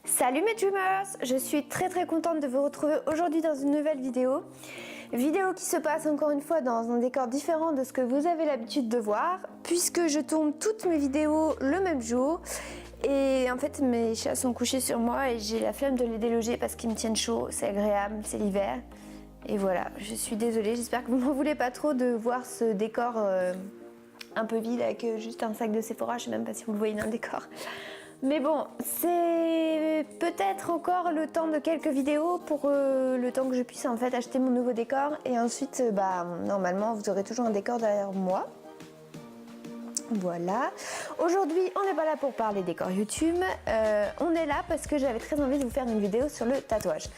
Salut mes Dreamers, je suis très contente de vous retrouver aujourd'hui dans une nouvelle vidéo. Vidéo qui se passe encore une fois dans un décor différent de ce que vous avez l'habitude de voir, puisque je tourne toutes mes vidéos le même jour. Et en fait mes chats sont couchés sur moi et j'ai la flemme de les déloger parce qu'ils me tiennent chaud, c'est agréable, c'est l'hiver. Et voilà, je suis désolée, j'espère que vous m'en voulez pas trop de voir ce décor un peu vide avec juste un sac de Sephora, je sais même pas si vous le voyez dans le décor. Mais bon, c'est peut-être encore le temps de quelques vidéos pour le temps que je puisse en fait acheter mon nouveau décor. Et ensuite, normalement, vous aurez toujours un décor derrière moi. Voilà. Aujourd'hui, on n'est pas là pour parler décor YouTube. On est là parce que j'avais très envie de vous faire une vidéo sur le tatouage.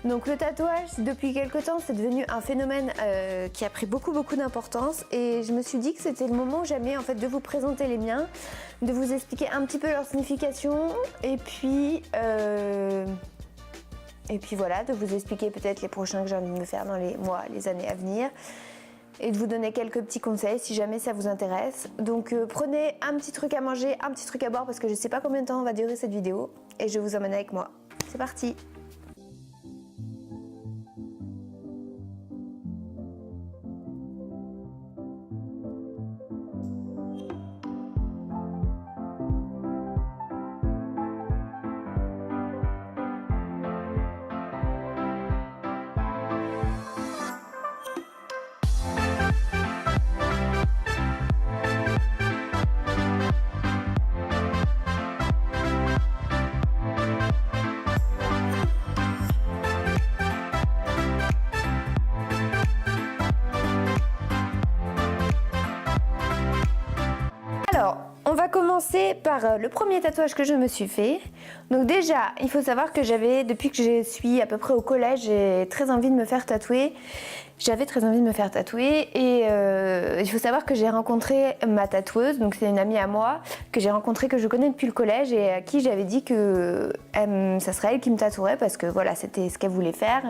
Donc le tatouage, depuis quelques temps, c'est devenu un phénomène qui a pris beaucoup d'importance et je me suis dit que c'était le moment jamais en fait de vous présenter les miens, de vous expliquer un petit peu leur signification et puis voilà, de vous expliquer peut-être les prochains que j'ai envie de me faire dans les mois, les années à venir et de vous donner quelques petits conseils si jamais ça vous intéresse. Donc prenez un petit truc à manger, un petit truc à boire parce que je sais pas combien de temps va durer cette vidéo et je vous emmène avec moi. C'est parti! Alors, on va commencer par le premier tatouage que je me suis fait. Donc déjà, il faut savoir que depuis que je suis à peu près au collège, j'ai très envie de me faire tatouer. J'avais très envie de me faire tatouer et il faut savoir que j'ai rencontré ma tatoueuse, donc c'est une amie à moi que j'ai rencontrée, que je connais depuis le collège et à qui j'avais dit que ça serait elle qui me tatouerait parce que voilà, c'était ce qu'elle voulait faire.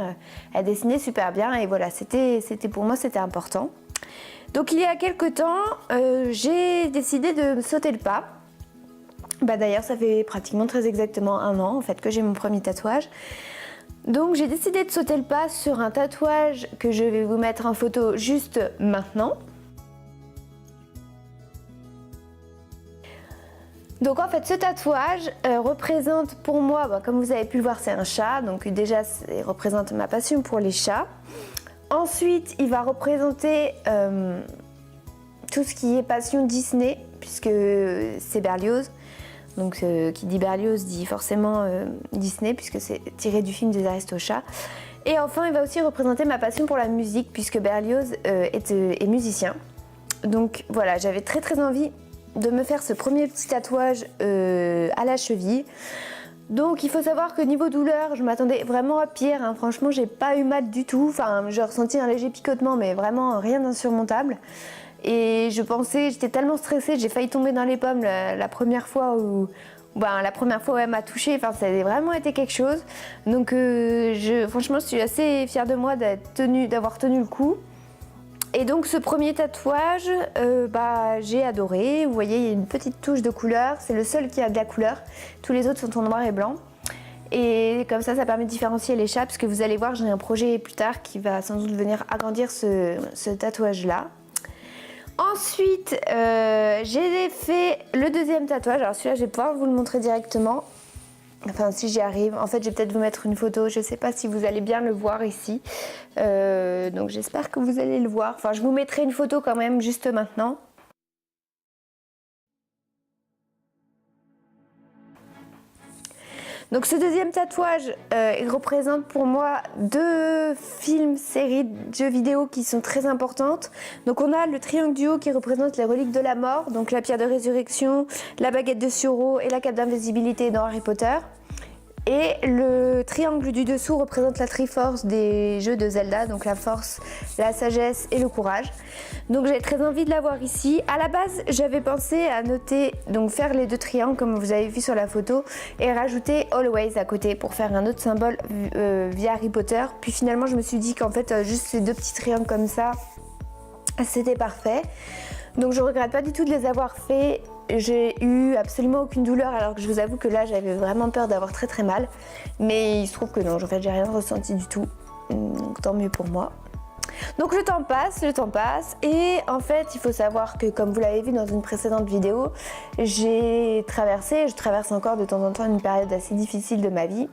Elle dessinait super bien et voilà, pour moi c'était important. Donc il y a quelques temps, j'ai décidé de sauter le pas. D'ailleurs ça fait pratiquement très exactement 1 an en fait que j'ai mon premier tatouage. Donc j'ai décidé de sauter le pas sur un tatouage que je vais vous mettre en photo juste maintenant. Donc en fait ce tatouage représente pour moi, comme vous avez pu le voir, c'est un chat. Donc déjà il représente ma passion pour les chats. Ensuite, il va représenter tout ce qui est passion Disney, puisque c'est Berlioz. Donc, qui dit Berlioz dit forcément Disney, puisque c'est tiré du film des Aristochats. Et enfin, il va aussi représenter ma passion pour la musique, puisque Berlioz est musicien. Donc voilà, j'avais très envie de me faire ce premier petit tatouage à la cheville. Donc il faut savoir que niveau douleur, je m'attendais vraiment à pire, hein. Franchement j'ai pas eu mal du tout, enfin j'ai ressenti un léger picotement mais vraiment rien d'insurmontable. Et j'étais tellement stressée, j'ai failli tomber dans les pommes la première fois où elle m'a touchée, enfin ça a vraiment été quelque chose. Donc franchement je suis assez fière de moi d'avoir tenu le coup. Et donc ce premier tatouage, j'ai adoré. Vous voyez, il y a une petite touche de couleur. C'est le seul qui a de la couleur. Tous les autres sont en noir et blanc. Et comme ça permet de différencier les chats. Parce que vous allez voir, j'ai un projet plus tard qui va sans doute venir agrandir ce tatouage-là. Ensuite, j'ai fait le deuxième tatouage. Alors celui-là, je vais pouvoir vous le montrer directement. Enfin, si j'y arrive. En fait, je vais peut-être vous mettre une photo. Je ne sais pas si vous allez bien le voir ici. Donc, j'espère que vous allez le voir. Enfin, je vous mettrai une photo quand même juste maintenant. Donc, ce deuxième tatouage, il représente pour moi 2 films, séries, jeux vidéo qui sont très importantes. Donc, on a le triangle du haut qui représente les reliques de la mort. Donc, la pierre de résurrection, la baguette de Suro et la cape d'invisibilité dans Harry Potter. Et le triangle du dessous représente la Triforce des jeux de Zelda, donc la force, la sagesse et le courage. Donc j'ai très envie de l'avoir ici. À la base, j'avais pensé à noter, donc faire les 2 triangles comme vous avez vu sur la photo et rajouter Always à côté pour faire un autre symbole via Harry Potter. Puis finalement, je me suis dit qu'en fait, juste ces 2 petits triangles comme ça, c'était parfait. Donc je regrette pas du tout de les avoir fait j'ai eu absolument aucune douleur, alors que je vous avoue que là j'avais vraiment peur d'avoir très très mal. Mais il se trouve que non, en fait j'ai rien ressenti du tout, donc tant mieux pour moi. Donc le temps passe, et en fait il faut savoir que, comme vous l'avez vu dans une précédente vidéo, je traverse encore de temps en temps une période assez difficile de ma vie.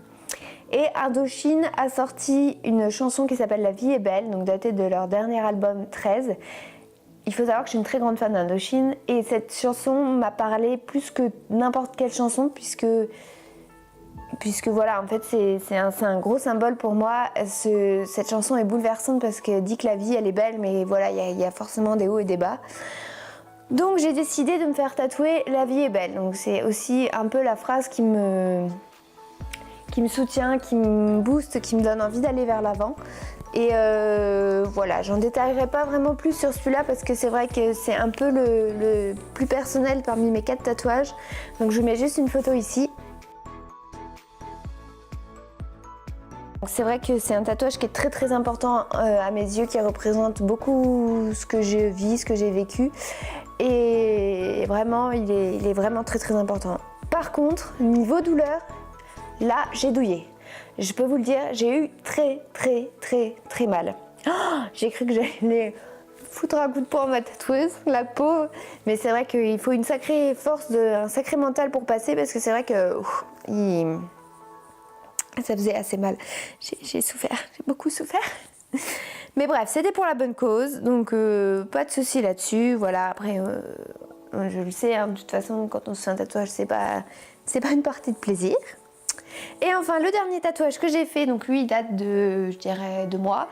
Et Indochine a sorti une chanson qui s'appelle La vie est belle, donc datée de leur dernier album 13. Il faut savoir que je suis une très grande fan d'Indochine, et cette chanson m'a parlé plus que n'importe quelle chanson, puisque voilà, en fait c'est un gros symbole pour moi. Cette chanson est bouleversante parce qu'elle dit que la vie elle est belle, mais voilà, il y a forcément des hauts et des bas. Donc j'ai décidé de me faire tatouer La vie est belle. Donc c'est aussi un peu la phrase qui me soutient, qui me booste, qui me donne envie d'aller vers l'avant. Et voilà, j'en détaillerai pas vraiment plus sur celui-là parce que c'est vrai que c'est un peu le plus personnel parmi mes 4 tatouages. Donc je mets juste une photo ici. C'est vrai que c'est un tatouage qui est très très important à mes yeux, qui représente beaucoup ce que je vis, ce que j'ai vécu. Et vraiment, il est vraiment très très important. Par contre, niveau douleur, là j'ai douillé. Je peux vous le dire, j'ai eu très très très très mal. Oh, j'ai cru que j'allais foutre un coup de poing à ma tatoueuse, la pauvre. Mais c'est vrai qu'il faut une sacrée force, un sacré mental pour passer, parce que c'est vrai que ça faisait assez mal. J'ai souffert, j'ai beaucoup souffert. Mais bref, c'était pour la bonne cause, donc pas de souci là-dessus. Voilà, après, je le sais, hein, de toute façon, quand on se fait un tatouage, c'est pas une partie de plaisir. Et enfin, le dernier tatouage que j'ai fait, donc lui, il date de, je dirais, 2 mois.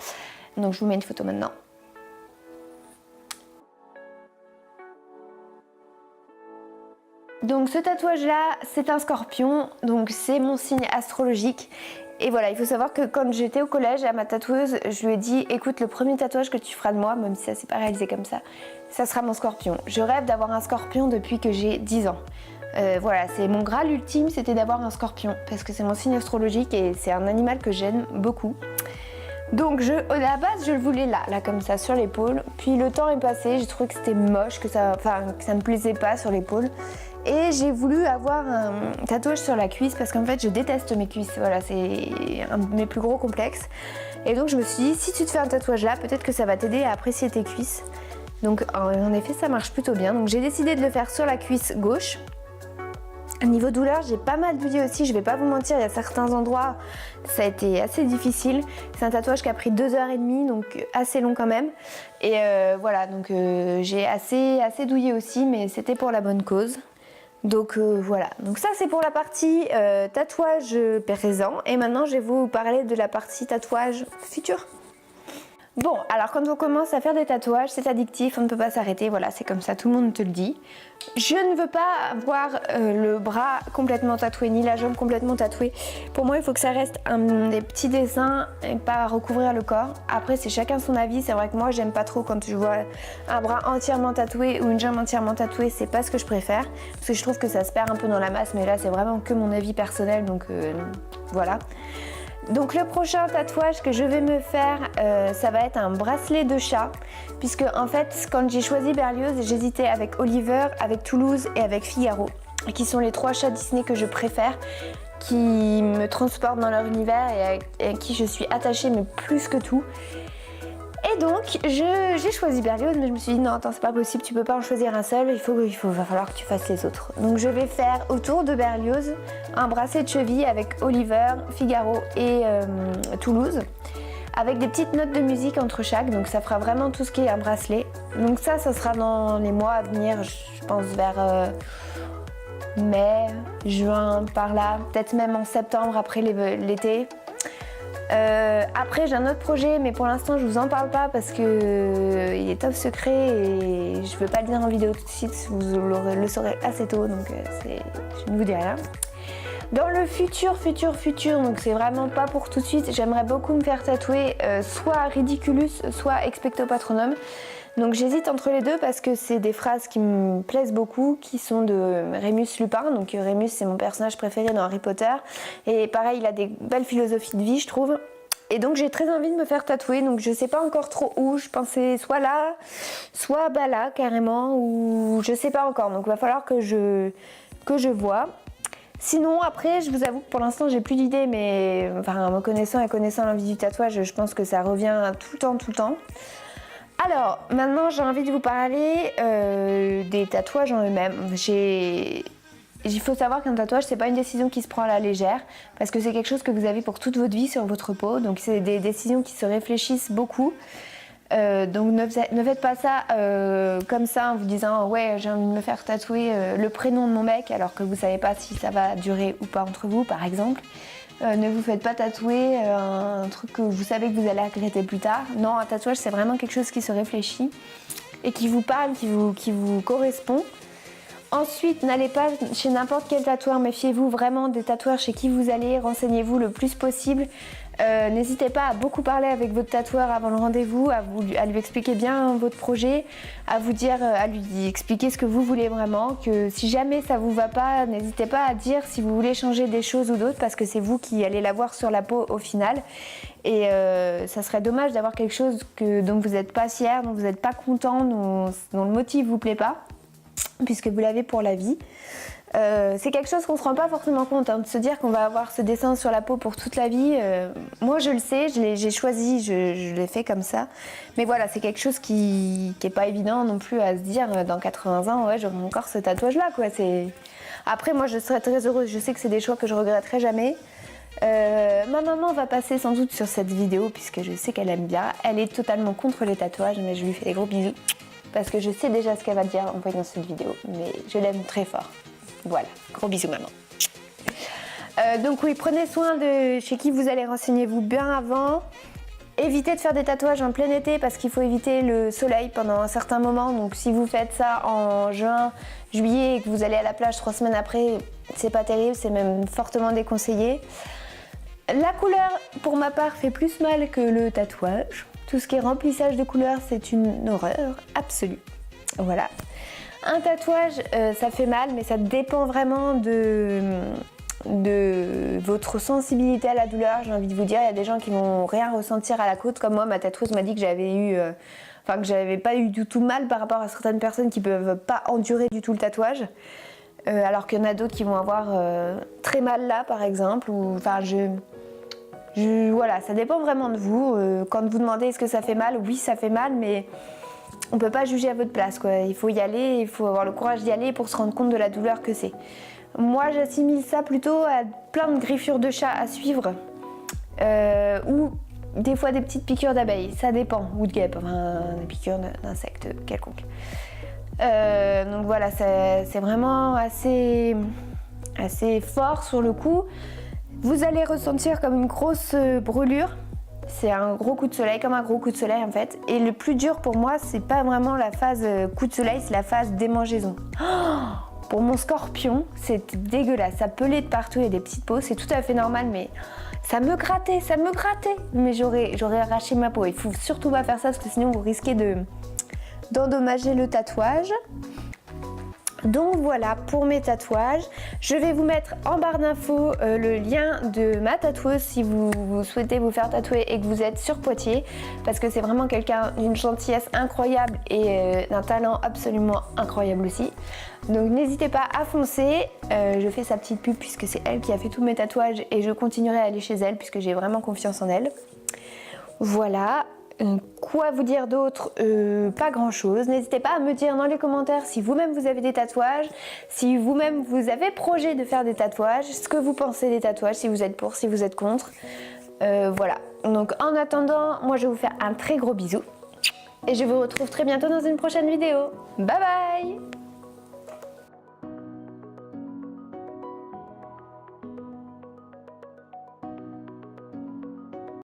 Donc je vous mets une photo maintenant. Donc ce tatouage-là, c'est un scorpion, donc c'est mon signe astrologique. Et voilà, il faut savoir que quand j'étais au collège, à ma tatoueuse, je lui ai dit, écoute, le premier tatouage que tu feras de moi, même si ça s'est pas réalisé comme ça sera mon scorpion. Je rêve d'avoir un scorpion depuis que j'ai 10 ans. Voilà, c'est mon graal ultime, c'était d'avoir un scorpion, parce que c'est mon signe astrologique et c'est un animal que j'aime beaucoup. Donc à la base je le voulais là comme ça sur l'épaule, puis le temps est passé, j'ai trouvé que c'était moche, que ça me plaisait pas sur l'épaule, et j'ai voulu avoir un tatouage sur la cuisse parce qu'en fait je déteste mes cuisses, voilà, c'est un de mes plus gros complexes. Et donc je me suis dit, si tu te fais un tatouage là, peut-être que ça va t'aider à apprécier tes cuisses. Donc en effet ça marche plutôt bien, donc j'ai décidé de le faire sur la cuisse gauche. Niveau douleur, j'ai pas mal douillé aussi, je vais pas vous mentir, il y a certains endroits, ça a été assez difficile. C'est un tatouage qui a pris 2h30, donc assez long quand même. Et voilà, donc j'ai assez douillé aussi, mais c'était pour la bonne cause. Donc voilà, donc ça c'est pour la partie tatouage présent. Et maintenant je vais vous parler de la partie tatouage futur. Bon, alors quand on commence à faire des tatouages, c'est addictif, on ne peut pas s'arrêter, voilà, c'est comme ça, tout le monde te le dit. Je ne veux pas avoir le bras complètement tatoué, ni la jambe complètement tatouée. Pour moi, il faut que ça reste des petits dessins et pas recouvrir le corps. Après, c'est chacun son avis, c'est vrai que moi, j'aime pas trop quand je vois un bras entièrement tatoué ou une jambe entièrement tatouée, c'est pas ce que je préfère. Parce que je trouve que ça se perd un peu dans la masse, mais là, c'est vraiment que mon avis personnel, donc voilà. Donc le prochain tatouage que je vais me faire, ça va être un bracelet de chat, puisque en fait quand j'ai choisi Berlioz, j'hésitais avec Oliver, avec Toulouse et avec Figaro, qui sont les 3 chats Disney que je préfère, qui me transportent dans leur univers et à qui je suis attachée, mais plus que tout. Et donc j'ai choisi Berlioz, mais je me suis dit non, attends, c'est pas possible, tu peux pas en choisir un seul, va falloir que tu fasses les autres. Donc je vais faire autour de Berlioz un bracelet de cheville avec Oliver, Figaro et Toulouse, avec des petites notes de musique entre chaque, donc ça fera vraiment tout ce qui est un bracelet. Donc ça sera dans les mois à venir, je pense vers mai, juin, par là, peut-être même en septembre après l'été. Après j'ai un autre projet, mais pour l'instant je vous en parle pas parce que il est top secret et je veux pas le dire en vidéo tout de suite, vous le saurez assez tôt, donc je ne vous dis rien. Dans le futur, donc c'est vraiment pas pour tout de suite, j'aimerais beaucoup me faire tatouer soit Ridiculus, soit Expecto Patronum. Donc j'hésite entre les deux parce que c'est des phrases qui me plaisent beaucoup, qui sont de Rémus Lupin. Donc Rémus, c'est mon personnage préféré dans Harry Potter. Et pareil, il a des belles philosophies de vie, je trouve. Et donc j'ai très envie de me faire tatouer, donc je sais pas encore trop où, je pensais soit là, soit bah là carrément, ou je sais pas encore, donc il va falloir que je vois. Sinon après je vous avoue que pour l'instant j'ai plus d'idées, mais enfin me connaissant et connaissant l'envie du tatouage, je pense que ça revient tout le temps. Alors maintenant j'ai envie de vous parler des tatouages en eux-mêmes. Il faut savoir qu'un tatouage, c'est pas une décision qui se prend à la légère, parce que c'est quelque chose que vous avez pour toute votre vie sur votre peau, donc c'est des décisions qui se réfléchissent beaucoup. Donc ne faites pas ça comme ça en vous disant ouais j'ai envie de me faire tatouer le prénom de mon mec alors que vous savez pas si ça va durer ou pas entre vous par exemple. Ne vous faites pas tatouer un truc que vous savez que vous allez regretter plus tard. Non, un tatouage c'est vraiment quelque chose qui se réfléchit et qui vous parle, qui vous correspond. Ensuite, n'allez pas chez n'importe quel tatoueur, méfiez-vous vraiment des tatoueurs chez qui vous allez, renseignez-vous le plus possible. N'hésitez pas à beaucoup parler avec votre tatoueur avant le rendez-vous, à lui expliquer bien votre projet, à lui expliquer ce que vous voulez vraiment, que si jamais ça vous va pas, n'hésitez pas à dire si vous voulez changer des choses ou d'autres, parce que c'est vous qui allez l'avoir sur la peau au final. Et ça serait dommage d'avoir quelque chose dont vous n'êtes pas fier, dont vous n'êtes pas content, dont le motif vous plaît pas, puisque vous l'avez pour la vie. C'est quelque chose qu'on ne se rend pas forcément compte, hein, de se dire qu'on va avoir ce dessin sur la peau pour toute la vie. Moi je le sais, j'ai choisi, je l'ai fait comme ça. Mais voilà, c'est quelque chose qui n'est pas évident non plus à se dire dans 80 ans, ouais j'aurai encore ce tatouage là quoi. Après moi je serais très heureuse, je sais que c'est des choix que je regretterai jamais. Ma maman va passer sans doute sur cette vidéo puisque je sais qu'elle aime bien. Elle est totalement contre les tatouages, mais je lui fais des gros bisous. Parce que je sais déjà ce qu'elle va dire en voyant cette vidéo, mais je l'aime très fort. Voilà, gros bisous maman. Donc oui, prenez soin de chez qui vous allez, renseignez-vous bien avant. Évitez de faire des tatouages en plein été parce qu'il faut éviter le soleil pendant un certain moment. Donc si vous faites ça en juin, juillet et que vous allez à la plage 3 semaines après, c'est pas terrible, c'est même fortement déconseillé. La couleur, pour ma part, fait plus mal que le tatouage. Tout ce qui est remplissage de couleurs, c'est une horreur absolue. Voilà. Un tatouage, ça fait mal, mais ça dépend vraiment de votre sensibilité à la douleur. J'ai envie de vous dire, il y a des gens qui vont rien ressentir à la côte. Comme moi, ma tatoueuse m'a dit que que j'avais pas eu du tout mal par rapport à certaines personnes qui peuvent pas endurer du tout le tatouage. Alors qu'il y en a d'autres qui vont avoir très mal là, par exemple. Voilà, ça dépend vraiment de vous. Quand vous demandez est-ce que ça fait mal, oui ça fait mal, mais on peut pas juger à votre place quoi. Il faut y aller, il faut avoir le courage d'y aller pour se rendre compte de la douleur que c'est. Moi j'assimile ça plutôt à plein de griffures de chat à suivre ou des fois des petites piqûres d'abeilles, ça dépend, ou de guêpes, enfin des piqûres d'insectes quelconques. Donc voilà, c'est vraiment assez fort sur le coup. Vous allez ressentir comme une grosse brûlure. C'est un gros coup de soleil, comme un gros coup de soleil en fait. Et le plus dur pour moi, c'est pas vraiment la phase coup de soleil, c'est la phase démangeaison. Oh, pour mon scorpion, c'est dégueulasse. Ça pelait de partout, il y a des petites peaux, c'est tout à fait normal, mais ça me grattait. Mais j'aurais arraché ma peau. Il faut surtout pas faire ça parce que sinon vous risquez d'endommager le tatouage. Donc voilà pour mes tatouages. Je vais vous mettre en barre d'infos le lien de ma tatoueuse si vous souhaitez vous faire tatouer et que vous êtes sur Poitiers, parce que c'est vraiment quelqu'un d'une gentillesse incroyable et d'un talent absolument incroyable aussi. Donc n'hésitez pas à foncer. Je fais sa petite pub puisque c'est elle qui a fait tous mes tatouages et je continuerai à aller chez elle puisque j'ai vraiment confiance en elle. Voilà. Quoi vous dire d'autre? Pas grand chose. N'hésitez pas à me dire dans les commentaires si vous-même vous avez des tatouages, si vous-même vous avez projet de faire des tatouages, ce que vous pensez des tatouages, si vous êtes pour, si vous êtes contre. Voilà. Donc en attendant, moi je vais vous faire un très gros bisou et je vous retrouve très bientôt dans une prochaine vidéo. Bye bye!